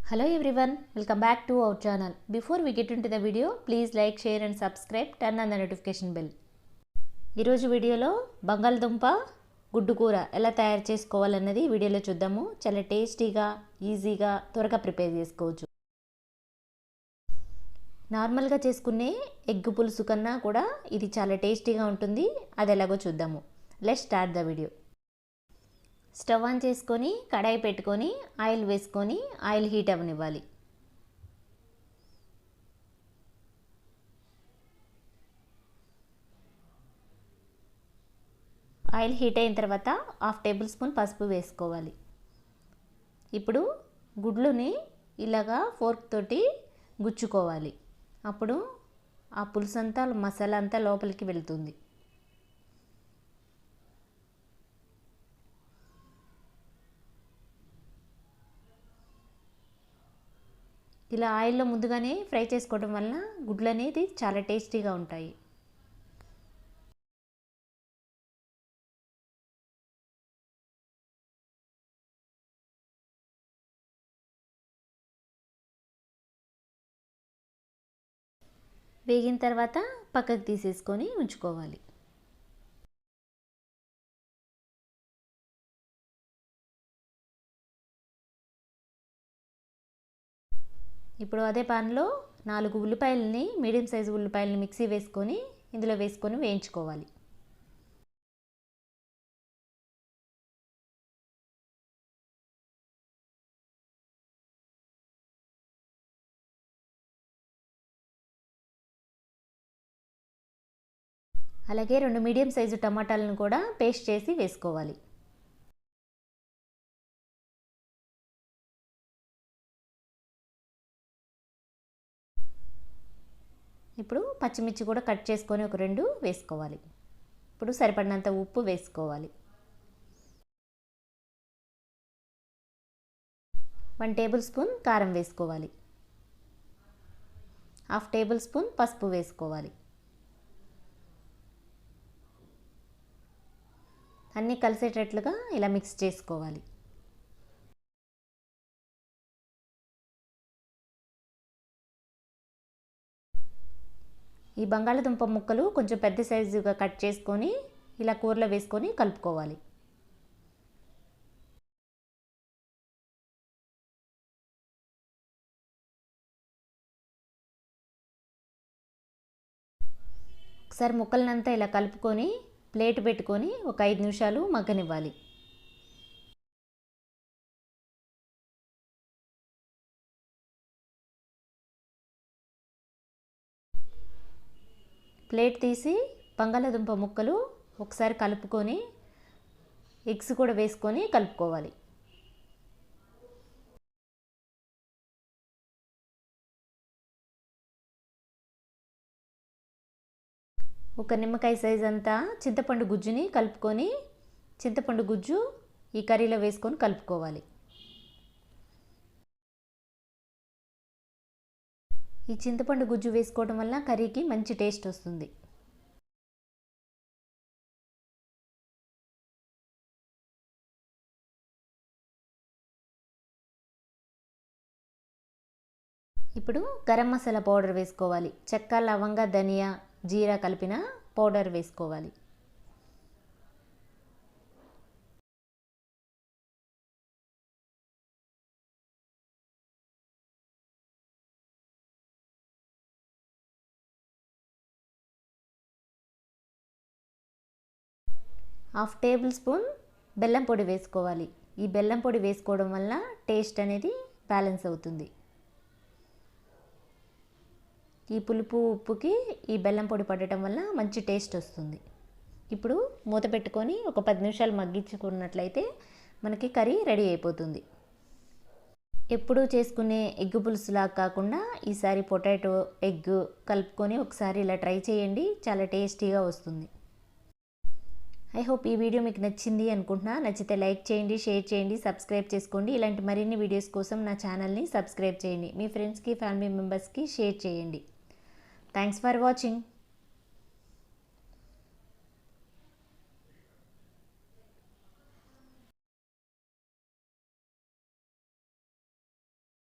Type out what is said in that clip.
Hello everyone, welcome back to our channel. Before we get into the video, please like, share and subscribe, turn on the notification bell. ఈరోజు వీడియోలో బంగాళదుంప గుడ్డు కూర ఎలా తయారు చేసుకోవాలన్నది వీడియోలో చూద్దాము. చాలా టేస్టీగా, ఈజీగా, త్వరగా ప్రిపేర్ చేసుకోవచ్చు. నార్మల్గా చేసుకునే ఎగ్ పులుసు కన్నా కూడా ఇది చాలా టేస్టీగా ఉంటుంది. అది ఎలాగో చూద్దాము. Let's start the video. Stove on చేసుకొని కడాయి పెట్టుకొని ఆయిల్ వేసుకొని ఆయిల్ హీట్ అవ్వనివ్వాలి. ఆయిల్ హీట్ అయిన తర్వాత 1/2 టేబుల్ స్పూన్ పసుపు వేసుకోవాలి. ఇప్పుడు గుడ్లుని ఇలాగా ఫోర్క్ తోటి గుచ్చుకోవాలి. అప్పుడు ఆ పులుసు అంతా మసాలా అంతా లోపలికి వెళ్తుంది. ఇలా ఆయిల్లో ముందుగానే ఫ్రై చేసుకోవడం వల్ల గుడ్లు అనేది చాలా టేస్టీగా ఉంటాయి. వేగిన తర్వాత పక్కకు తీసేసుకొని ఉంచుకోవాలి. ఇప్పుడు అదే పాన్లో 4 ఉల్లిపాయలని మీడియం సైజు ఉల్లిపాయలని మిక్సీ వేసుకొని ఇందులో వేసుకొని వేయించుకోవాలి. అలాగే 2 మీడియం సైజు టమాటాలను కూడా పేస్ట్ చేసి వేసుకోవాలి. ఇప్పుడు పచ్చిమిర్చి కూడా కట్ చేసుకొని ఒక 2 వేసుకోవాలి. ఇప్పుడు సరిపడినంత ఉప్పు వేసుకోవాలి. 1 టేబుల్ స్పూన్ కారం వేసుకోవాలి. 1/2 టేబుల్ స్పూన్ పసుపు వేసుకోవాలి. అన్నీ కలిసేటట్లుగా ఇలా మిక్స్ చేసుకోవాలి. ఈ బంగాళదుంప ముక్కలు కొంచెం పెద్ద సైజుగా కట్ చేసుకొని ఇలా కూరలో వేసుకొని కలుపుకోవాలి. ఒకసారి ముక్కలనంతా ఇలా కలుపుకొని ప్లేట్ పెట్టుకొని ఒక 5 నిమిషాలు మగ్గనివ్వాలి. ప్లేట్ తీసి బంగాళదుంప ముక్కలు ఒకసారి కలుపుకొని ఎగ్స్ కూడా వేసుకొని కలుపుకోవాలి. ఒక నిమ్మకాయ సైజ్ అంతా చింతపండు గుజ్జుని కలుపుకొని చింతపండు గుజ్జు ఈ కర్రీలో వేసుకొని కలుపుకోవాలి. ఈ చింతపండు గుజ్జు వేసుకోవడం వల్ల కర్రీకి మంచి టేస్ట్ వస్తుంది. ఇప్పుడు గరం మసాలా పౌడర్ వేసుకోవాలి. చెక్క, లవంగ, ధనియా, జీరా కలిపిన పౌడర్ వేసుకోవాలి. హాఫ్ టేబుల్ స్పూన్ బెల్లం పొడి వేసుకోవాలి. ఈ బెల్లం పొడి వేసుకోవడం వల్ల టేస్ట్ అనేది బ్యాలెన్స్ అవుతుంది. ఈ పులుపు ఉప్పుకి ఈ బెల్లం పొడి పడటం వల్ల మంచి టేస్ట్ వస్తుంది. ఇప్పుడు మూత పెట్టుకొని ఒక 10 నిమిషాలు మగ్గించుకున్నట్లయితే మనకి కర్రీ రెడీ అయిపోతుంది. ఎప్పుడూ చేసుకునే ఎగ్ పులుసులా కాకుండా ఈసారి పొటాటో, ఎగ్ కలుపుకొని ఒకసారి ఇలా ట్రై చేయండి. చాలా టేస్టీగా వస్తుంది. ఐ హోప్ ఈ వీడియో మీకు నచ్చింది అనుకుంటున్నా. నచ్చితే లైక్ చేయండి, షేర్ చేయండి, సబ్స్క్రైబ్ చేసుకోండి. ఇలాంటి మరిన్ని వీడియోస్ కోసం నా ఛానల్ని సబ్స్క్రైబ్ చేయండి. మీ ఫ్రెండ్స్కి, ఫ్యామిలీ మెంబర్స్కి షేర్ చేయండి. Thanks for watching.